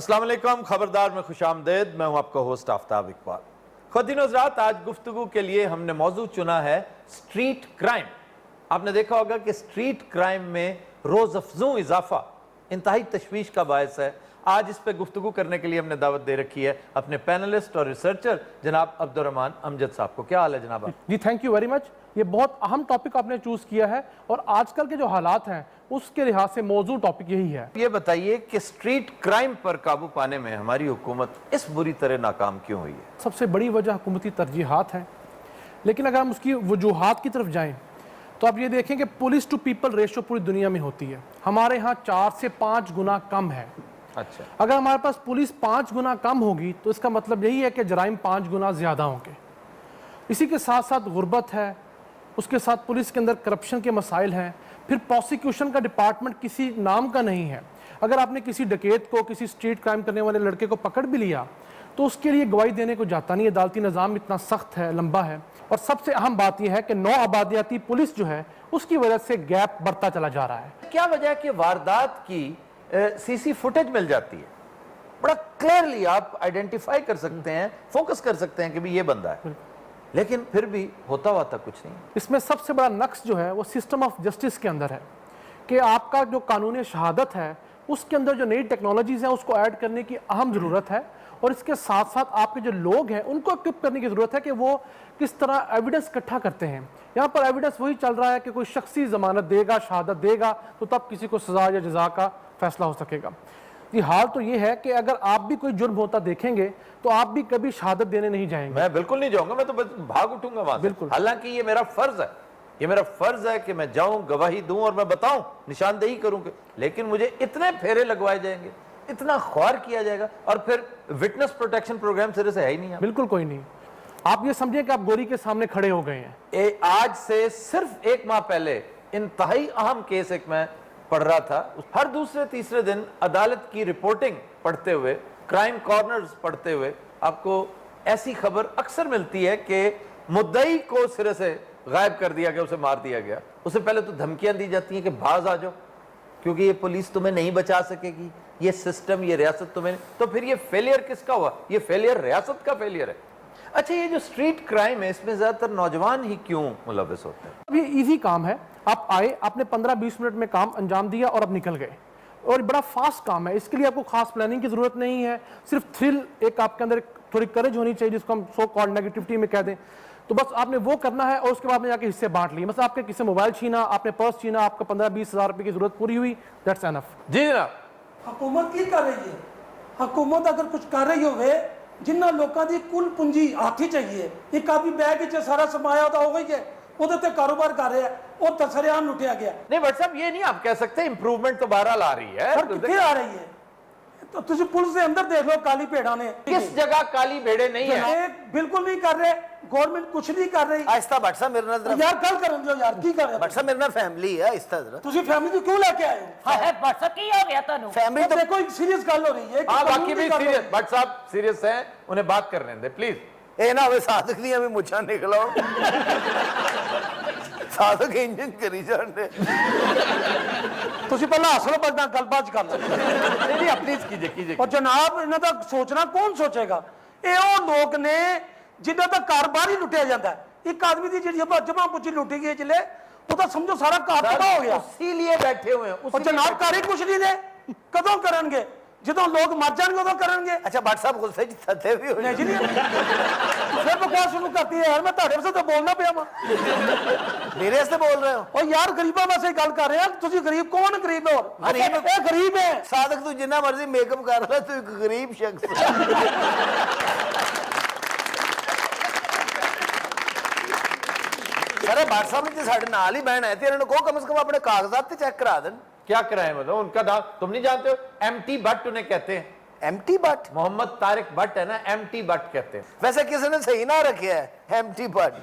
अस्सलाम वालेकुम, खबरदार में खुश आमदेद। मैं हूं आपका होस्ट आफ्ताब इकबाल। ख़वातीन और हज़रात, आज गुफ्तगू के लिए हमने मौजू चुना है स्ट्रीट क्राइम। आपने देखा होगा कि स्ट्रीट क्राइम में रोज़ अफजू इजाफा इंतहाई तशवीश का बायस है। आज इस पे गुफ्तगू करने के लिए हमने दावत दे रखी है अपने पैनलिस्ट और रिसर्चर जनाब अब्दुर्रहमान अमजद साहब को। क्या हाल है जनाब? जी थैंक यू वेरी मच। ये बहुत अहम टॉपिक आपने चूज किया है और आजकल के जो हालात हैं उसके लिहाज से मौजू टॉपिक यही है। ये बताइए कि स्ट्रीट क्राइम पर काबू पाने में हमारी हुकूमत इस बुरी तरह नाकाम क्यों हुई है? सबसे बड़ी वजह हुकूमती तरजीहात हैं, लेकिन अगर हम उसकी वजूहात की तरफ जाएं तो आप ये देखें कि पुलिस टू पीपल रेशो पूरी दुनिया में होती है, हमारे यहाँ 4 से 5 गुना कम है। अच्छा, अगर हमारे पास पुलिस 5 गुना कम होगी तो इसका मतलब यही है कि जराइम 5 गुना ज़्यादा होंगे। इसी के साथ साथ गुर्बत है, उसके साथ पुलिस के अंदर करप्शन के मसाइल हैं, फिर प्रोसिक्यूशन का डिपार्टमेंट किसी नाम का नहीं है। अगर आपने किसी डकैत को, किसी स्ट्रीट क्राइम करने वाले लड़के को पकड़ भी लिया तो उसके लिए गवाही देने को जाता नहीं। अदालती निज़ाम इतना सख्त है, लंबा है। और सबसे अहम बात यह है कि नौ आबादियाती पुलिस जो है उसकी वजह से गैप बढ़ता चला जा रहा है। क्या वजह है कि वारदात की सीसी फुटेज मिल जाती है, बड़ा क्लियरली आप आइडेंटिफाई कर सकते हैं, फोकस कर सकते हैं कि भी ये बंदा है, लेकिन फिर भी होता हुआ कुछ नहीं। इसमें सबसे बड़ा नक्स जो है वो सिस्टम ऑफ जस्टिस के अंदर है कि आपका जो कानूनी शहादत है उसके अंदर जो नई टेक्नोलॉजीज़ हैं उसको ऐड करने की अहम ज़रूरत है। और इसके साथ साथ आपके जो लोग हैं उनको इक्विप करने की ज़रूरत है कि वो किस तरह एविडेंस इकट्ठा करते हैं। यहाँ पर एविडेंस वही चल रहा है कि कोई शख्सी ज़मानत देगा, शहादत देगा तो तब किसी को सज़ा या जज़ा का फैसला हो सकेगा। जी हाल तो ये है कि अगर आप भी कोई जुर्म होता देखेंगे तो आप भी कभी शहादत देने नहीं जाएंगे। मैं बिल्कुल नहीं जाऊंगा, मैं तो बस भाग उठूंगा वहां से। बिल्कुल। हालांकि ये मेरा फर्ज है, ये मेरा फर्ज है कि मैं जाऊं, गवाही दूं और मैं बताऊं, निशानदेही करूं, लेकिन मुझे इतने फेरे लगवाए जाएंगे, इतना ख्वार किया जाएगा और फिर विटनेस प्रोटेक्शन प्रोग्राम सिरे से है ही नहीं। बिल्कुल कोई नहीं। आप ये समझिए कि आप गोरी के सामने खड़े हो गए हैं। आज से सिर्फ 1 माह पहले इंतहाई अहम केस एक मैं पढ़ रहा था, हर दूसरे तीसरे दिन अदालत की रिपोर्टिंग पढ़ते हुए, क्राइम कॉर्नर्स पढ़ते हुए आपको ऐसी खबर अक्सर मिलती है कि मुद्दई को सिरे से गायब कर दिया गया, उसे मार दिया गया। उससे पहले तो धमकियां दी जाती हैं कि बाज आ जाओ क्योंकि ये पुलिस तुम्हें नहीं बचा सकेगी, ये सिस्टम, ये रियासत तुम्हें। तो फिर ये फेलियर किसका हुआ? ये फेलियर रियासत का फेलियर है। अच्छा, ये जो स्ट्रीट क्राइम है इसमें ज्यादातर नौजवान ही क्यों मुलविस होते हैं? अब ये इजी काम है, आप आए, आपने 15-20 मिनट में काम अंजाम दिया और अब निकल गए, और बड़ा फास्ट काम है। इसके लिए आपको खास प्लानिंग की जरूरत नहीं है, सिर्फ थ्रिल, एक आपके अंदर थोड़ी करेज होनी चाहिए जिसको हम सो कॉल्ड नेगेटिविटी में कह दें। तो बस आपने वो करना है और उसके बाद में जाके हिस्से बांट लिए। मतलब आपके किसी मोबाइल छीना, आपने पर्स छीना, आपका 15-20 हज़ार रुपए की जरूरत पूरी हुई, दैट्स एनफ। जी जनाब। हुकूमत की कर रही है? हुकूमत अगर कुछ कर रही होवे, जिन्ना लोगों की कुल पूंजी हाथी चाहिए, एक आदमी बैग च सारा समाया होता हो गई है, वो तो कारोबार कर रहे हैं, वो तसरियाम लुटिया गया। नहीं बट साहब, ये नहीं आप कह सकते, इंप्रूवमेंट तो बहरहाल आ रही है। कितने आ रही है? तो तुझे पुलिस के अंदर देख लो, काली भेड़ा ने किस जगह काली भेड़े नहीं है? बिल्कुल नहीं कर रहे, गवर्नमेंट कुछ नहीं कर रही। आहिस्ता भट्ट साहब मेरे नाल यार कल करन दो यार, की कर रहे भट्ट साहब मेरे नाल फैमिली है, आहिस्ता जरा। तुझे फैमिली को क्यों लेके आए हो? हां है भट्ट साहब, की हो गया तानू? फैमिली तो देखो एक सीरियस गल हो रही है। हाँ बाकी भी सीरियस, भट्ट साहब सीरियस हैं, उन्हें बात करने दें प्लीज। ए ना होवे साधक दी भी मुछां निकलो साधक इंजन करी जाने। तुझे पहला हसल बजना गलबात कर लो। नहीं आप प्लीज कीजिए कीजिए। और जनाब इन्हां दा सोचना कौन सोचेगा? ये वो लोग ने जिन्हां दा कारोबार ही लुटिया जाता है। एक आदमी की जी जमा पूंजी लुटी गई जिले, वो तो समझो सारा कार तबाह हो गया। इसीलिए बैठे हुए हैं। और जनाब कारी कुछ नहीं दे, कदों करनगे? ਜਦੋਂ ਲੋਕ ਮਰ ਜਾਣਗੇ ਉਦੋਂ ਕਰਨਗੇ। अच्छा भट्ट साहब गुस्से च थते भी हो नहीं जी फिर बकवास शुरू करती है यार, मैं ਤੁਹਾਡੇ ਵਾਸਤੇ ਤਾਂ ਬੋਲਣਾ ਪਿਆ ਵਾ। मेरे वास्ते बोल रहे हो? और यार गरीबां वास्ते ਗੱਲ ਕਰ ਰਹੇ ਆ, ਤੁਸੀਂ गरीब कौन गरीब है? और गरीब ਇਹ गरीब है। साधक तू जिन्ना मर्जी मेकअप कर ले, तू एक गरीब शख्स अरे भट्ट साहब ने साडे नाल ही बहन है ते इन्हां नूं कहो कम से कम अपने कागजात ते चेक करा देन। क्या कराए? मतलब उनका नाम तुम नहीं जानते हो? एमटी भट्ट उन्हें कहते हैं। एमटी भट्ट? मोहम्मद तारिक भट्ट है ना, एमटी भट्ट कहते हैं। वैसे किसी ने सही ना रखा है एमटी भट्ट।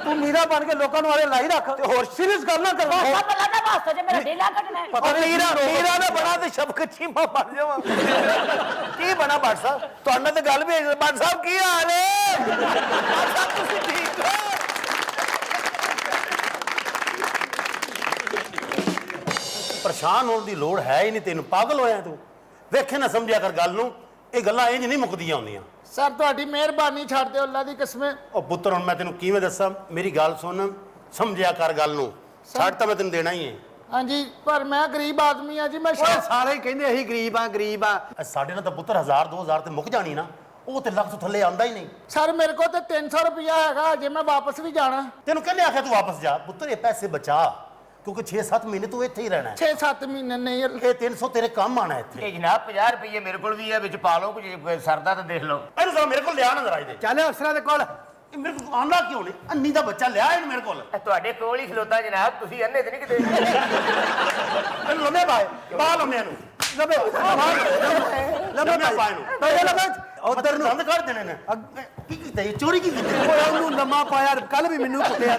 तू मीरा बन के लोगों वाले लाई रख, और सीरियस गल ना कर। सब लगा वास्ता जे मेरा ढीला कटना है। और मीरा ना बना ते शबकची मां मर जावा। की बना भट्ट साहब? तुहाडे ते गल भेज भट्ट साहब की हाल है? भट्ट साहब तुसीं ठीक हो? परेशान होने की लोड़ है ही नहीं, तेन पागल होया तू? ਵੇਖੇ ਨਾ ਸਮਝਿਆ ਕਰ ਗੱਲ ਨੂੰ, ਇਹ ਗੱਲਾਂ ਇੰਜ ਨਹੀਂ ਮੁੱਕਦੀਆਂ ਹੁੰਦੀਆਂ। ਸਰ ਤੁਹਾਡੀ ਮਿਹਰਬਾਨੀ ਛੱਡ ਦਿਓ ਅੱਲਾ ਦੀ ਕਸਮ। ਉਹ ਪੁੱਤਰ ਹੁਣ ਮੈਂ ਤੈਨੂੰ ਕਿਵੇਂ ਦੱਸਾਂ, ਮੇਰੀ ਗੱਲ ਸੁਣ, ਸਮਝਿਆ ਕਰ ਗੱਲ ਨੂੰ। ਛੱਡ ਤਾਂ ਮੈਂ ਤੈਨੂੰ ਦੇਣਾ ਹੀ ਹੈ। ਹਾਂਜੀ ਪਰ ਮੈਂ ਗਰੀਬ ਆਦਮੀ ਆ ਜੀ, ਮੈਂ ਓਏ ਸਾਰੇ ਹੀ ਕਹਿੰਦੇ ਅਸੀਂ ਗਰੀਬ ਆ ਗਰੀਬ ਆ। ਸਾਡੇ ਨਾਲ ਤਾਂ ਪੁੱਤਰ 1000 2000 ਤੇ ਮੁੱਕ ਜਾਣੀ ਨਾ, ਉਹ ਤੇ ਲੱਖ ਤੋਂ ਥੱਲੇ ਆਂਦਾ ਹੀ ਨਹੀਂ। ਸਰ ਮੇਰੇ ਕੋਲ ਤੇ 300 ਰੁਪਇਆ ਹੈਗਾ, ਜੇ ਮੈਂ ਵਾਪਸ ਵੀ ਜਾਣਾ। ਤੈਨੂੰ ਕਹਿੰਦੇ ਆਖਿਆ ਤੂੰ ਵਾਪਸ ਜਾ ਪੁੱਤਰ, ਇਹ ਪੈਸੇ ਬਚਾ, ਕਿਉਂਕਿ 6-7 ਮਹੀਨੇ ਤੂੰ ਇੱਥੇ ਹੀ ਰਹਿਣਾ ਹੈ। 6-7 ਮਹੀਨੇ ਨਹੀਂ ਇਹ 300 ਤੇਰੇ ਕੰਮ ਆਣਾ ਇੱਥੇ। ਇਹ ਜਨਾਬ 50 ਰੁਪਏ ਮੇਰੇ ਕੋਲ ਵੀ ਹੈ, ਵਿੱਚ ਪਾ ਲਓ ਕੁਝ ਸਰਦਾ ਤਾਂ ਦੇਖ ਲਓ। ਇਹਨੂੰ ਜ਼ਰਾ ਮੇਰੇ ਕੋਲ ਲਿਆ ਨਾ ਜ਼ਰਾ ਇਹਦੇ। ਚੱਲ ਅਫਸਰਾਂ ਦੇ ਕੋਲ। ਇਹ ਮੇਰੇ ਕੋਲ ਆਂਦਾ ਕਿਉਂ ਨਹੀਂ? ਅੰਨੀ ਦਾ ਬੱਚਾ ਲਿਆ ਇਹਨੂੰ ਮੇਰੇ ਕੋਲ। ਇਹ ਤੁਹਾਡੇ ਕੋਲ ਹੀ ਖਲੋਤਾ ਜਨਾਬ, ਤੁਸੀਂ ਅੰਨੇ ਤੇ ਨਹੀਂ ਕਿਤੇ। ਇਹਨੂੰ ਲੰਮੇ ਪਾਏ, ਪਾ ਲੰਮੇ ਨੂੰ ਲੰਮੇ ਪਾਏ ਨੂੰ ਉਧਰ ਨੂੰ ਦੰਦ ਕੱਢ ਦੇਣੇ ਨੇ। ਕੀ ਕੀਤਾ ਇਹ? ਚੋਰੀ ਕੀ ਕੀਤੀ? ਓਏ ਉਹਨੂੰ ਲੰਮਾ ਪਾਇਆ, ਕੱਲ ਵੀ ਮੈਨੂੰ ਕੁੱਟਿਆ।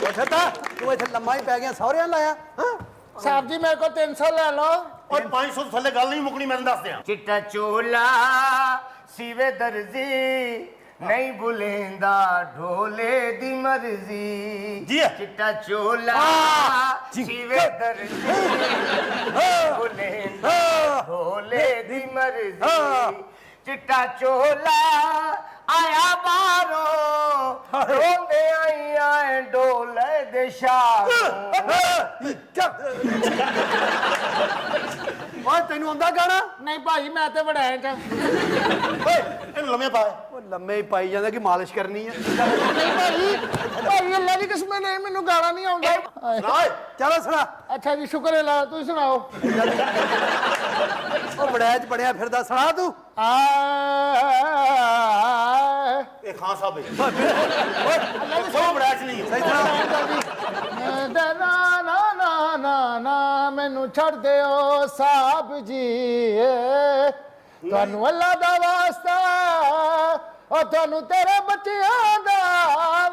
ਉਹ ਛੱਤਾ ਤੂੰ ਇੱਥੇ ਲੰਮਾ ਹੀ ਪੈ ਗਿਆ, ਸਹੁਰਿਆਂ ਲਾਇਆ। ਹਾਂ ਸਾਹਿਬ ਜੀ ਮੇਰੇ ਕੋਲ 300 ਲੈ ਲਓ। ਓਏ 500 ਤੋਂ ਥੱਲੇ ਗੱਲ ਨਹੀਂ ਮੁੱਕਣੀ, ਮੈਂ ਤੈਨੂੰ ਦੱਸ ਦਿਆਂ। ਚਿੱਟਾ ਚੋਲਾ ਸੀਵੇ ਦਰਜੀ, ਨਹੀਂ ਭੁਲੇਂਦਾ ਢੋਲੇ ਦੀ ਮਰਜ਼ੀ। ਜੀ ਆ। ਚਿੱਟਾ ਚੋਲਾ ਸੀਵੇ ਦਰਜੀ, ਭੁਲੇਂਦਾ ਢੋਲੇ ਦੀ ਮਰਜ਼ੀ। ਚਿੱਟਾ ਚੋਲਾ ਆਇਆ ਬਾਹਰੋਂ, ਰੋਂਦੇ ਆਈਆਂ ਢੋਲੇ ਦੇ ਸ਼ਾਹ। ਓਏ ਤੈਨੂੰ ਆਉਂਦਾ ਗਾਣਾ? ਨਹੀਂ ਭਾਈ ਮੈਂ ਤੇ ਵੜੈਂ ਚ। ਓਏ ਇਹਨੂੰ ਲੰਮੇ ਪਾਏ। ਉਹ ਲੰਮੇ ਹੀ ਪਾਈ ਜਾਂਦਾ ਕਿ ਮਾਲਿਸ਼ ਕਰਨੀ ਆ। ਨਹੀਂ ਭਾਈ ਅੱਲਾ ਦੀ ਕਸਮ ਨਹੀਂ, ਮੈਨੂੰ ਗਾਣਾ ਨਹੀਂ ਆਉਂਦਾ। ਸੁਣਾ ਓਏ। ਚਲੋ ਸੁਣਾ। ਅੱਛਾ ਜੀ ਸ਼ੁਕਰ ਹੈ ਅੱਲਾ, ਤੁਸੀਂ ਸੁਣਾਓ। ਉਹ ਬੜੈਚ ਬਣਿਆ ਫਿਰਦਾ, ਸੁਣਾ ਤੂੰ। ਇਹ ਖਾਨ ਸਾਹਿਬ ਹੈ। ਕੋਈ ਬੜਾਚ ਨਹੀਂ ਹੈ। ਨਾ ਨਾ ਨਾ ਨਾ ਨਾ ਮੈਨੂੰ ਛੱਡ ਦਿਓ ਸਾਹਿਬ ਜੀ, ਤੁਹਾਨੂੰ ਅੱਲਾ ਦਾ ਵਾਸਤਾ, ਉਹ ਤੁਹਾਨੂੰ ਤੇਰੇ ਬੱਚਿਆਂ ਦਾ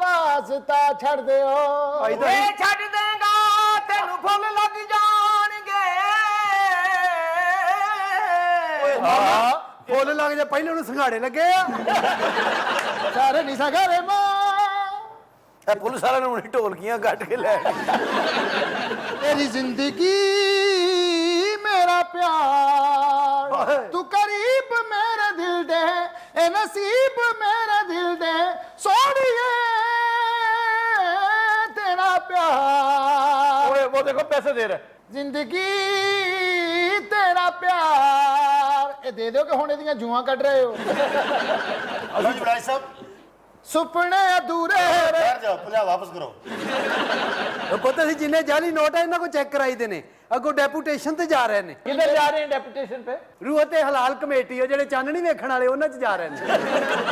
ਵਾਸਤਾ ਛੱਡ ਦਿਓ। ਓਏ ਛੱਡ ਦੇਗਾ ਤੈਨੂੰ ਫੁੱਲ ਲੱਗ ਜਾਣਗੇ। ਹਾਂ ਫੁੱਲ ਲੱਗ ਜਾ, ਪਹਿਲੇ ਉਹਨੂੰ ਸੰਘਾੜੇ ਲੱਗੇ ਆ। ਸਾਰੇ ਨਹੀਂ ਸਗਰੇ ਮਾਂ ਇਹ ਪੁਲਿਸ ਵਾਲਿਆਂ ਨੂੰ ਢੋਲਕੀਆਂ ਕੱਟ ਕੇ ਲੈ ਗਏ। ਤੇਰੀ ਜ਼ਿੰਦਗੀ ਮੇਰਾ ਪਿਆਰ, ਤੂੰ ਕਰੀਬ ਮੇਰੇ ਦਿਲ ਦੇ, ਇਹ ਨਸੀਬ ਮੇਰੇ ਦਿਲ ਦੇ, ਸੋਹਣੀਏ ਤੇਰਾ ਪਿਆਰ। ओए वो देखो पैसे दे रहे। ਜ਼ਿੰਦਗੀ ਤੇਰਾ ਪਿਆਰ, ਇਹ ਦੇ ਦਿਓ ਕਿ ਹੁਣ ਇਹਦੀਆਂ ਜੂਆਂ ਕੱਢ ਰਹੇ ਹੋ। ਅਜੀ ਬੜਾਈ ਸਾਹਿਬ ਸੁਪਨੇ ਅਧੂਰੇ ਠਹਿਰ ਜਾਓ, 50 ਵਾਪਸ ਕਰੋ। ਉਹ ਪਤਾ ਸੀ ਜਿੰਨੇ ਜਾਲੀ ਨੋਟ ਹੈ ਇਹਨਾਂ ਕੋ ਚੈੱਕ ਕਰਾਈ ਦੇ ਨੇ, ਅੱਗੋਂ ਡੈਪੂਟੇਸ਼ਨ ਤੇ ਜਾ ਰਹੇ ਨੇ। किधर जा रहे हैं डेपुटेशन पे? ਰੂਹ ਤੇ ਹਲਾਲ ਕਮੇਟੀ ਉਹ ਜਿਹੜੇ ਚਾਨਣੀ ਵੇਖਣ ਵਾਲੇ ਉਹਨਾਂ ਚ ਜਾ ਰਹੇ ਨੇ।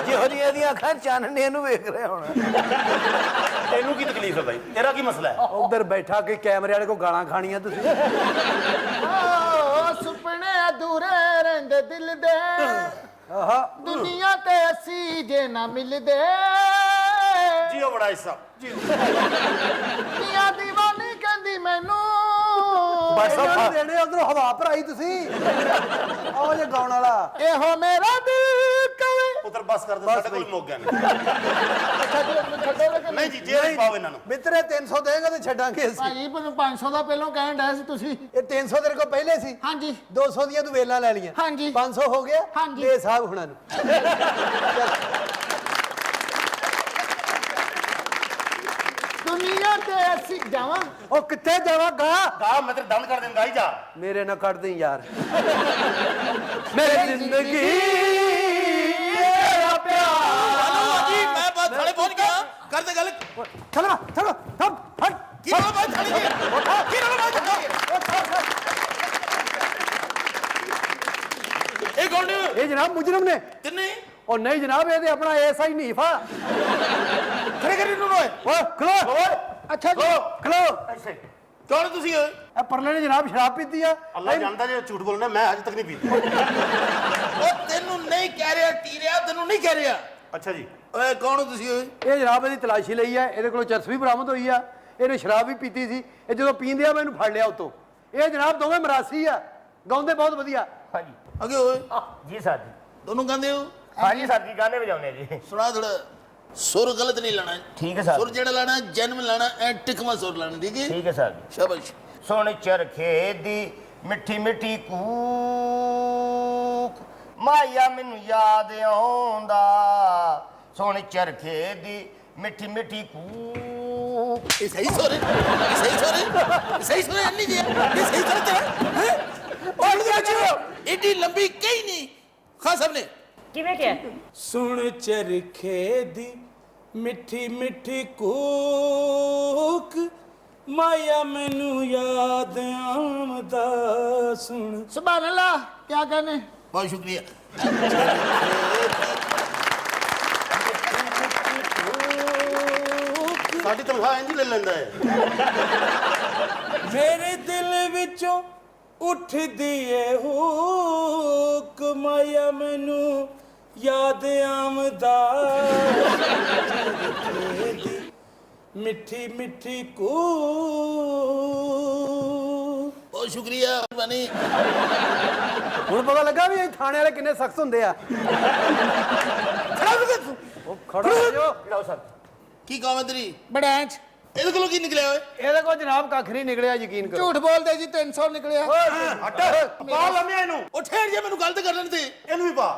ਜਿਹੋ ਜਿਹੀਆਂ ਦੀਆਂ ਅੱਖਾਂ ਚਾਨਣੇ ਇਹਨੂੰ ਵੇਖ ਰਹੇ ਹੁਣ। ਤੈਨੂੰ ਕੀ ਤਕਲੀਫ ਹੈ ਭਾਈ? ਤੇਰਾ ਕੀ ਮਸਲਾ ਹੈ? ਉਧਰ ਬੈਠਾ ਕੇ ਕੈਮਰੇ ਵਾਲੇ ਕੋ ਗਾਲਾਂ ਖਾਣੀਆਂ ਤੁਸੀਂ। ਓ ਸੁਪਨੇ ਅਧੂਰੇ ਰਹਿੰਦੇ ਦਿਲ ਦੇ, ਆਹਾ ਦੁਨੀਆ ਤੇ ਅਸੀਂ ਜੇ ਨਾ ਮਿਲਦੇ। ਜੀਓ ਬੜਾਈ ਸਾਹਿਬ ਜੀਓ। ਦੁਨੀਆ ਦੀਵਾਨੀ ਕਹਿੰਦੀ ਮੈਨੂੰ। ਇਹਨਾਂ ਨੂੰ ਦੇਣੇ ਉਧਰੋਂ ਹਵਾ ਭਰਾਈ ਤੁਸੀਂ। ਆਓ ਜੇ ਗਾਉਣ ਵਾਲਾ। ਇਹੋ ਮੇਰਾ ਦਿਲ ਕਵੇ। ਉਧਰ ਬਸ ਕਰ ਦੇ, ਸਾਡੇ ਕੋਲ ਮੁੱਕ ਗਏ ਨੇ। ਅੱਛਾ ਜੀ ਉਹਨੂੰ ਛੱਡੋਗੇ ਕਿ ਨਹੀਂ ਜੀ ਜੇਲ੍ਹ ਪਾਓ ਇਹਨਾਂ ਨੂੰ। ਮਿੱਤਰੇ 300 ਦੇਗਾ ਤੇ ਛੱਡਾਂਗੇ ਅਸੀਂ। ਭਾਜੀ ਮੈਨੂੰ 500 ਦਾ ਪਹਿਲਾਂ ਕਹਿਣ ਡਿਆ ਸੀ ਤੁਸੀਂ। ਇਹ 300 ਤੇਰੇ ਕੋਲ ਪਹਿਲੇ ਸੀ। ਹਾਂਜੀ 200 ਦੀਆਂ ਤੂੰ ਵੇਲਾਂ ਲੈ ਲੀਆਂ। ਹਾਂਜੀ। 500 ਹੋ ਗਿਆ। ਹਾਂਜੀ। ਦੇ ਸਾਹਿਬ ਹੁਣਾਂ ਨੂੰ। ਦੁਨੀਆ ਤੇ ਅਸੀਂ ਜਾਵਾਂ। ਉਹ ਕਿੱਥੇ ਜਾਵਾਂਗਾ? ਗਾ ਮੈਂ ਤੇਰੇ ਦੰਦ ਕਰ ਦੇਂਗਾ ਹੀ ਜਾ। ਮੇਰੇ ਨਾਲ ਕੱਢ ਦੇ ਯਾਰ। ਮੇਰੀ ਜ਼ਿੰਦਗੀ ਤੇਰਾ ਪਿਆਰ। ਜੀ ਮੈਂ ਬਾਤ ਥਾਣੇ ਪਹੁੰਚ ਗਿਆ, ਕਰਦੇ ਗੱਲ। ਚਲੋ ਚਲੋ ਥੰਮ ਹਟ। ਕੀ ਰੌਲਾ ਬਾਤ ਥਾਣੇ ਜੀ? ਕੀ ਰੌਲਾ ਬਾਤ? ਇਹ ਕੌਣ ਨੇ? ਇਹ ਜਨਾਬ ਮੁਜਰਮ ਨੇ। ਤਿੰਨੇ ਉਹ ਨਹੀਂ ਜਨਾਬ ਇਹ ਤੇ ਆਪਣਾ ਐਸਆਈ ਨੀਫਾ। ਖੜੇ ਕਰੀ ਨੂੰ ਓਏ। ਓਏ ਖਲੋ। ਅੱਛਾ ਜੀ ਖਲੋ। ਕੌਣ ਤੁਸੀਂ ਓਏ? ਇਹ ਪਰਲੇ ਨੇ ਜਨਾਬ ਸ਼ਰਾਬ ਪੀਤੀ ਆ। ਅੱਲਾ ਜਾਣਦਾ ਜੇ ਝੂਠ ਬੋਲਣਾ, ਮੈਂ ਅੱਜ ਤੱਕ ਨਹੀਂ ਪੀਤੀ। ਉਹ ਤੈਨੂੰ ਨਹੀਂ ਕਹਿ ਰਿਹਾ ਟੀ ਰਿਹਾ, ਤੈਨੂੰ ਨਹੀਂ ਕਹਿ ਰਿਹਾ। ਅੱਛਾ ਜੀ ਓਏ ਕੌਣ ਹੋ ਤੁਸੀਂ ਓਏ? ਇਹ ਜਨਾਬ ਇਹਦੀ ਤਲਾਸ਼ੀ ਲਈ ਆ, ਇਹਦੇ ਕੋਲੋਂ ਚਰਸ ਵੀ ਬਰਾਮਦ ਹੋਈ ਆ, ਇਹਨੇ ਸ਼ਰਾਬ ਵੀ ਪੀਤੀ ਸੀ। ਇਹ ਜਦੋਂ ਪੀਂਦੇ ਆ ਮੈਨੂੰ ਫੜ ਲਿਆ ਉਤੋਂ। ਇਹ ਜਨਾਬ ਦੋਵੇਂ ਮਰਾਸੀ ਆ, ਗਾਉਂਦੇ ਬਹੁਤ ਵਧੀਆ। ਹਾਂਜੀ ਅੱਗੇ ਓਏ ਜੀ ਸਰ ਜੀ। ਦੋਨੋਂ ਗਾਉਂਦੇ ਹੋ? ਹਾਂਜੀ ਸਰ ਜੀ ਗਾਣੇ ਵਜਾਉਂਦੇ ਜੀ। ਸੁਣਾ ਥੋੜਾ। ਸੁਰ ਗਲਤ ਨਹੀਂ ਲਾਣਾ ਠੀਕ ਹੈ ਸਾਹਿਬ। ਸੁਰ ਜਿਹੜਾ ਲਾਣਾ ਜਨਮ ਲਾਣਾ ਐ ਟਿਕਵਾ ਸੁਰ ਲਾਣਾ ਠੀਕ ਹੈ ਠੀਕ ਹੈ ਸਾਹਿਬ ਜੀ। ਸ਼ਾਬਾਸ਼ ਸੁਣ ਚਰਖੇ ਦੀ ਮਿੱਠੀ ਮਿੱਠੀ ਕੂਕ ਮਾਇਆ ਮੈਨੂੰ ਯਾਦ ਆਉਂਦਾ ਸੁਣ ਚਰਖੇ ਦੀ ਮਿੱਠੀ ਮਿੱਠੀ ਕੂਕ ਇਹ ਸਹੀ ਸੁਰ ਹੈ ਇਹ ਸਹੀ ਸੁਰ ਹੈ ਇਹ ਸਹੀ ਸੁਰ ਹੈ ਨਹੀਂ ਜੀ ਇਹ ਸਹੀ ਸੁਰ ਹੈ और एडी लंबी कहीं नहीं खान साहब ने ਕਿਵੇਂ ਕਿਹਾ ਸੁਣ ਚਰਖੇ ਦੀ ਮਿੱਠੀ ਮਿੱਠੀ ਕੂਕ ਮਾਇਆ ਮੈਨੂੰ ਯਾਦ ਆਉਂਦਾ ਸੁਣ सुभान अल्लाह क्या कहने बहुत शुक्रिया ਸਾਡੀ ਤਨਖਾਹ ਇੰਜ ਹੀ ਲੈ ਲੈਂਦਾ ਹੈ ਮੇਰੇ ਦਿਲ ਵਿੱਚੋਂ ਉੱਠਦੀ ਏ ਹੂਕ ਮਾਇਆ ਮੈਨੂੰ ਯਾਦ ਆਉਂਦਾ ਮਿੱਠੀ ਮਿੱਠੀ ਕੂਕ बहुत शुक्रिया बनी ਹੁਣ ਪਤਾ ਲੱਗਾ ਵੀ ਇਹ ਥਾਣੇ ਵਾਲੇ ਕਿੰਨੇ ਸਖਤ ਹੁੰਦੇ ਆ खड़ा हो गया तू ਉਹ ਖੜਾ ਹੋ ਜਾਓ की काम है तेरी बड़ैच ਇਹਦੇ ਕੋਲੋਂ ਕੀ ਨਿਕਲਿਆ ਓਏ ਇਹਦੇ ਕੋਲ ਜਨਾਬ ਕੱਖ ਨਹੀਂ ਨਿਕਲਿਆ ਯਕੀਨ ਕਰੋ झूठ बोलते जी 300 निकलिया ਹਟ ਪਾ ਲੰਮਿਆ ਇਹਨੂੰ ਉਹ ਠੇੜ ਜੇ ਮੈਨੂੰ ਗੱਲ ਤੇ ਕਰ ਲੈਣ ਤੇ ਇਹਨੂੰ ਵੀ ਪਾ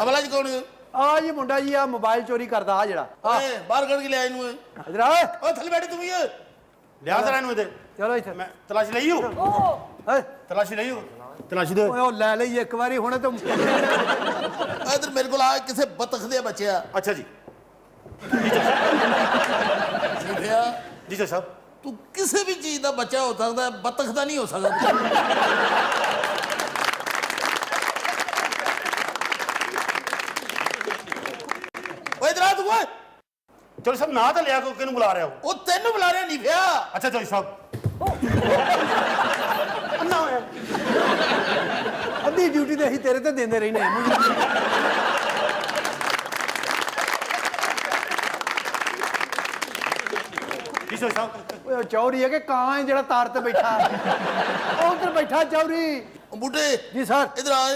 ਅਮਲਾ ਜੀ ਕੌਣ ਹੈ ਆ ਜੀ ਮੁੰਡਾ ਜੀ ਆ ਮੋਬਾਈਲ ਚੋਰੀ ਕਰਦਾ ਆ ਜਿਹੜਾ ਓਏ ਬਾਹਰ ਕੱਢ ਕੇ ਲਿਆ ਇਹਨੂੰ ਓਏ ਇਧਰ ਆ ਓਏ ਓਏ ਥੱਲੇ ਬੈਠੇ ਤੂੰ ਵੀ ਓਏ ਲਿਆ ਜ਼ਰਾ ਇਹਨੂੰ ਇਹਦੇ ਚਲੋ ਇੱਥੇ ਮੈਂ ਤਲਾਸ਼ੀ ਲਈ ਹੋ ਓਏ ਤਲਾਸ਼ੀ ਲਈ ਹੋ ਤਲਾਸ਼ੀ ਦੇ ਓਏ ਉਹ ਲੈ ਲਈ ਇੱਕ ਵਾਰੀ ਹੁਣੇ ਤੂੰ ਇਧਰ ਮੇਰੇ ਕੋਲ ਆ ਕਿਸੇ ਬਤਖ ਦੇ ਬੱਚਿਆ ਅੱਛਾ ਜੀ ਲਿਖਿਆ ਜੀ ਸਾਹਿਬ ਤੂੰ ਕਿਸੇ ਵੀ ਚੀਜ਼ ਦਾ ਬੱਚਾ ਹੋ ਸਕਦਾ ਹੈ, ਬਤਖ ਦਾ ਨਹੀਂ ਹੋ ਸਕਦਾ ਓਏ ਇਧਰ ਆ ਤੂੰ ਓਏ ਚਲੋ ਸਾਹਿਬ ਨਾ ਤਾਂ ਲਿਆ ਕੋ ਕਿਹਨੂੰ ਬੁਲਾ ਰਿਹਾ ਹੋ ਉਹ ਤੈਨੂੰ ਬੁਲਾ ਰਿਹਾ ਨਹੀਂ ਪਿਆ ਅੱਛਾ ਚਲੋ ਸਾਹਿਬ ਅੰਨਾ ਹੋਇਆ ਅੱਧੀ ਡਿਊਟੀ ਤੇ ਅਸੀਂ ਤੇਰੇ ਤੇ ਦਿੰਦੇ ਰਹਿੰਦੇ ਹਾਂ ਜੀ ਸਾਹਿਬ ਓਏ ਉਹ ਚੌਰੀ ਹੈ ਕਿ ਕਾਂ ਹੈ ਜਿਹੜਾ ਤਾਰ ਤੇ ਬੈਠਾ ਉਹ ਉੱਧਰ ਬੈਠਾ ਚੌਰੀ ਉਹ ਬੁੱਢੇ ਜੀ ਸਰ ਇਧਰ ਆ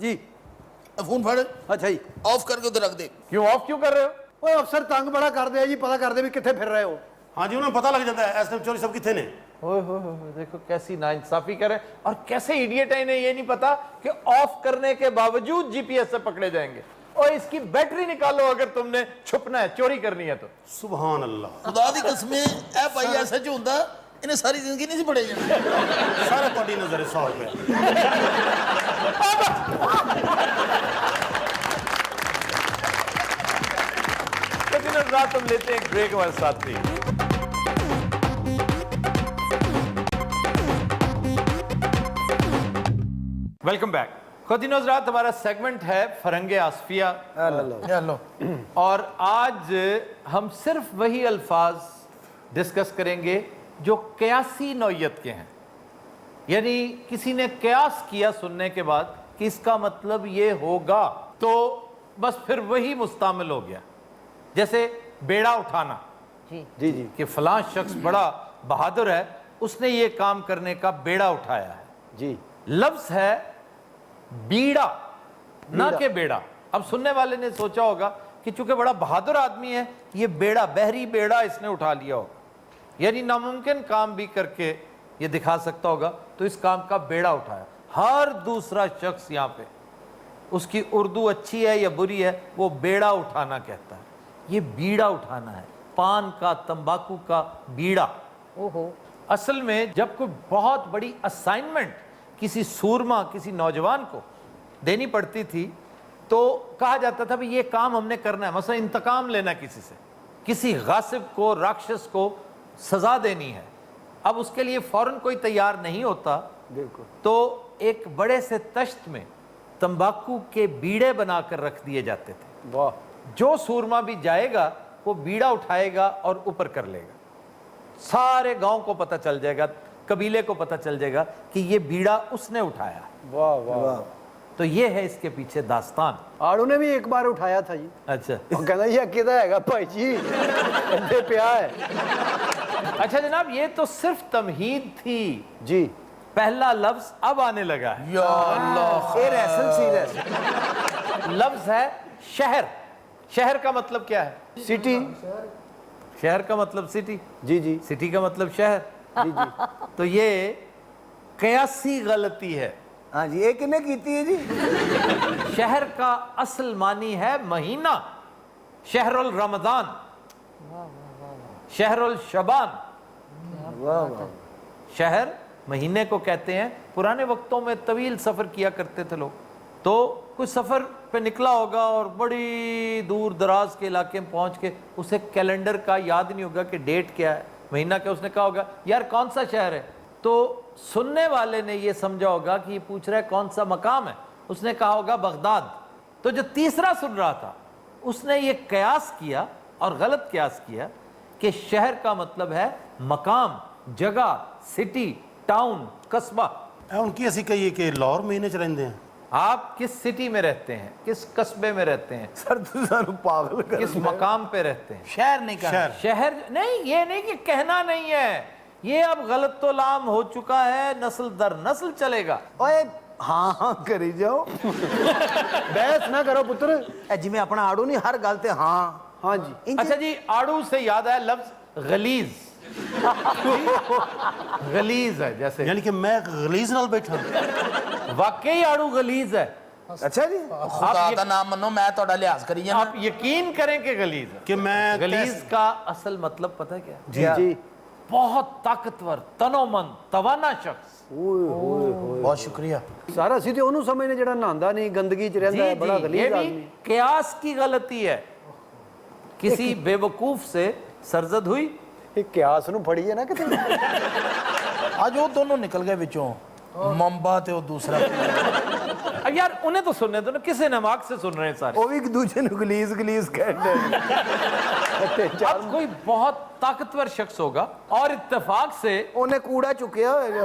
ਜੀ ਇਹ ਫੋਨ ਫੜ ਅੱਛਾ ਜੀ ਆਫ ਕਰਕੇ ਉਧਰ ਰੱਖ ਦੇ क्यों ऑफ क्यों कर रहे हो? ਓਏ ਅਫਸਰ ਤੰਗ ਬੜਾ ਕਰਦੇ ਆ ਜੀ ਪਤਾ ਕਰਦੇ ਵੀ ਕਿੱਥੇ ਫਿਰ ਰਹੇ ਹੋ ਹਾਂਜੀ ਉਹਨਾਂ ਨੂੰ ਪਤਾ ਲੱਗ ਜਾਂਦਾ ਹੈ ਇਸ ਟਾਈਮ ਚੋਰੀ ਸਾਹਿਬ ਕਿੱਥੇ ਨੇ ओए हो देखो कैसी नाइंसाफी करे और कैसे इडियट है इन्हें ये नहीं पता कि ऑफ करने के बावजूद जीपीएस से पकड़े जाएंगे और इसकी बैटरी निकालो अगर तुमने छुपना है चोरी करनी है तो ਸੁਭਾਨ ਅੱਲਾਹ ਖੁਦਾ ਦੀ ਕਸਮੇ ਇਹ ਭਾਈ ਐਸਾ ਚ ਹੁੰਦਾ ਇਹਨੇ ਸਾਰੀ ਜ਼ਿੰਦਗੀ ਨਹੀਂ ਸੀ ਪੜੇ ਜਾਣਾ ਸਾਰਾ ਤੁਹਾਡੀ ਨਜ਼ਰ 100 ਰੁਪਏ तो दिन रात हम लेते हैं एक ब्रेक हमारे साथ भी वेलकम बैक खुदिन हज़रात हमारा सेगमेंट है फरंगे आसफिया और आज हम सिर्फ वही अल्फाज डिस्कस करेंगे जो कयासी नौयत के हैं यानी किसी ने कयास किया सुनने के बाद कि इसका मतलब ये होगा तो बस फिर वही मुस्तामिल हो गया जैसे बेड़ा उठाना जी जी कि फलां शख्स बड़ा बहादुर है उसने ये काम करने का बेड़ा उठाया है जी लफ्ज है बीड़ा ना के बेड़ा अब सुनने वाले ने सोचा होगा कि चूंकि बड़ा बहादुर आदमी है ये बेड़ा बहरी बेड़ा इसने उठा लिया होगा यानी नामुमकिन काम भी करके ये दिखा सकता होगा तो इस काम का बेड़ा उठाया हर दूसरा शख्स यहाँ पे उसकी उर्दू अच्छी है या बुरी है वो बेड़ा उठाना कहता है ये बीड़ा उठाना है पान का तंबाकू का बीड़ा ओहो असल में जब कोई बहुत बड़ी असाइनमेंट किसी सूरमा किसी नौजवान को देनी पड़ती थी तो कहा जाता था भाई ये काम हमने करना है मसला इंतकाम लेना किसी से किसी गासिब को राक्षस को सजा देनी है अब उसके लिए फौरन कोई तैयार नहीं होता बिल्कुल तो एक बड़े से तश्त में तंबाकू के बीड़े बनाकर रख दिए जाते थे वाह जो सूरमा भी जाएगा वो बीड़ा उठाएगा और ऊपर कर लेगा सारे गांव को पता चल जाएगा कबीले को पता चल जाएगा कि ये बीड़ा उसने उठाया है। वाह वाह तो ये है इसके पीछे दास्तान आड़ू ने भी एक बार उठाया था जी अच्छा ਉਹ ਕਹਿੰਦਾ ਇਹ ਕਿਹਦਾ ਹੈਗਾ ਭਾਈ ਜੀ ਇੱਥੇ ਪਿਆ ਹੈ अच्छा जनाब ये तो सिर्फ तमहीद थी जी पहला लफ्ज अब आने लगा है या अल्लाह फिर एसेंस ही लफ्ज है शहर शहर का मतलब क्या है? सिटी। शहर का मतलब सिटी, जी जी सिटी का मतलब शहर। जी जी तो ये कयासी गलती है। हाँ जी, ये किन्ने कीती है जी? शहर का असल मानी है महीना, शहरुल रमजान, शहरुल शबान। वाह वाह। शहर महीने को कहते हैं। पुराने वक्तों में तवील सफ़र किया करते थे लोग, तो कुछ सफ़र पे निकला होगा और बड़ी दूर दराज के इलाके में पहुंच के उसे कैलेंडर का याद नहीं होगा कि डेट क्या है, महीना क्या। उसने कहा होगा यार कौन सा शहर है, तो सुनने वाले ने ये समझा होगा कि ये पूछ रहा है कौन सा मकाम है। उसने कहा होगा बगदाद। तो जो तीसरा सुन रहा था उसने ये कयास किया और गलत कयास किया कि शहर का मतलब है मकाम, जगह, सिटी, टाउन, कस्बा। उनकी ऐसी कही कि लाहौर महीने च रहिंदे हैं। आप किस सिटी में रहते हैं, किस कस्बे में रहते हैं, सर तू सानू पागल कर किस मकाम पे रहते हैं? शहर नहीं कहना। शहर नहीं, ये नहीं कि कहना नहीं है, ये अब गलत तो लाम हो चुका है, नस्ल दर नस्ल चलेगा। ओए हाँ हाँ करी जाओ। बहस ना करो पुत्र। ए जिवें अपना आड़ू नहीं हर गल ते हाँ। हाँ जी। अच्छा जी, आड़ू से याद आया लफ्ज गलीज। गलीज है जैसे, यानी कि मैं गलीज नाल बैठा। वाकई आड़ू गलीज है। अच्छा जी। खुदा दा नाम मनो, मैं तोड़ा लिहाज करी जाना। आप यकीन करें कि गलीज है। कि मैं गलीज का असल मतलब पता है क्या? जी जी बहुत ताकतवर, तनोमंद, तवाना शख्स। बहुत शुक्रिया। सारा ਅਸੀਂ ਤੇ ਉਹਨੂੰ ਸਮਝਨੇ ਜਿਹੜਾ ਨਹਾਉਂਦਾ ਨਹੀਂ ਗੰਦਗੀ ਚ ਰਹਿੰਦਾ ਹੈ ਬੜਾ ये ਗਲੀਜ਼ भी ਆਦमी। कयास की गलती है। किसी बेवकूफ से सरजद हुई। ਇਹ ਕਿਆਸ ਨੂੰ ਫੜੀ ਹੈ ਨਾ ਕਿਤੇ। आज वो दोनों निकल गए विचों, मंबा ते वो दूसरा। अब यार उन्हें तो सुनने दो ना, किसे नमाक से सुन रहे हैं सारे। ਉਹ ਵੀ ਇੱਕ ਦੂਜੇ ਨੂੰ ਗਲੀਜ਼ ਗਲੀਜ਼ ਕਹਿੰਦੇ ਨੇ। अब कोई बहुत ताकतवर शख्स होगा और इत्तेफाक से ਉਹਨੇ ਕੂੜਾ ਚੁੱਕਿਆ ਹੋਏਗਾ।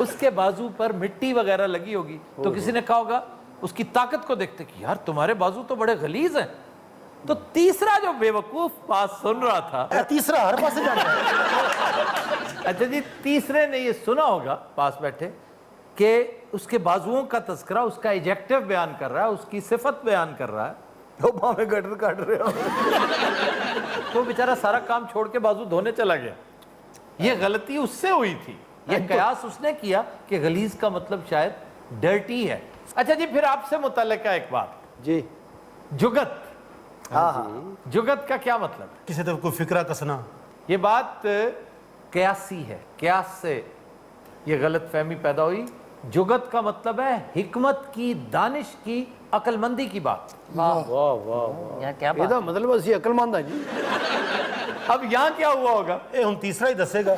उसके बाजू पर मिट्टी वगैरह लगी होगी, तो किसी ने कहा होगा उसकी ताकत को देखते कि यार तुम्हारे बाजू तो बड़े गलीज हैं। तो तीसरा जो बेवकूफ पास सुन रहा था, तीसरा हर पास जाता है। अच्छा जी, तीसरे ने ये सुना होगा पास बैठे कि उसके बाजुओं का तस्करा, उसका एजेक्टिव बयान कर रहा है, उसकी सिफत बयान कर रहा है, ਉਹ ਭਾਵੇਂ ਗਟਰ ਕੱਢ ਰਿਹਾ ਹੋ। तो बेचारा सारा काम छोड़ के बाजू धोने चला गया। ये गलती उससे हुई थी, ये कयास उसने किया कि गलीज का मतलब शायद डर्टी है। अच्छा जी, फिर आपसे मुतल्लिका एक बात, जी जुगत। जुगत का क्या मतलब? किसी तरफ कोई फिक्रा कसना। ये बात कयासी है, कयास से ये गलत फहमी पैदा हुई। जुगत का मतलब है हिकमत की, दानिश की, अक्लमंदी की बात। वाह वाह वाह। क्या बात। ਇਹਦਾ ਮਤਲਬ ਅਸੀਂ ਅਕਲਮੰਦ ਹਾਂ ਜੀ। अब यहाँ क्या हुआ होगा? ये हम तीसरा ही दसेगा।